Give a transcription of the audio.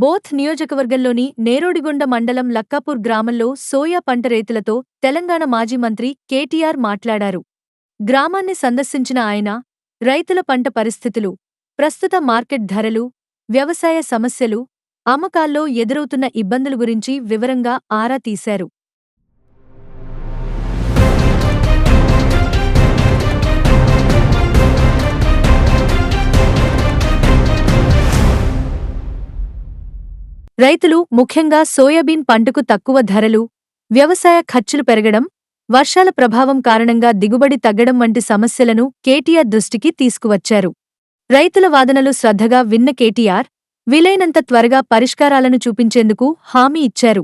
Both నియోజకవర్గంలోని నేరోడిగొండ మండలం లక్కాపూర్ గ్రామంలో సోయా పంట రైతులతో తెలంగాణ మాజీ మంత్రి కేటీఆర్ మాట్లాడారు. గ్రామాన్ని సందర్శించిన ఆయన రైతుల పంట పరిస్థితులు, ప్రస్తుత మార్కెట్ ధరలు, వ్యవసాయ సమస్యలు, అమ్మకాల్లో ఎదురవుతున్న ఇబ్బందుల గురించి వివరంగా ఆరా తీశారు. రైతులు ముఖ్యంగా సోయాబీన్ పంటకు తక్కువ ధరలు, వ్యవసాయ ఖర్చులు పెరగడం, వర్షాల ప్రభావం కారణంగా దిగుబడి తగ్గడం వంటి సమస్యలను కేటీఆర్ దృష్టికి తీసుకువచ్చారు. రైతుల వాదనలు శ్రద్ధగా విన్న కేటీఆర్ వీలైనంత త్వరగా పరిష్కారాలను చూపించేందుకు హామీ ఇచ్చారు.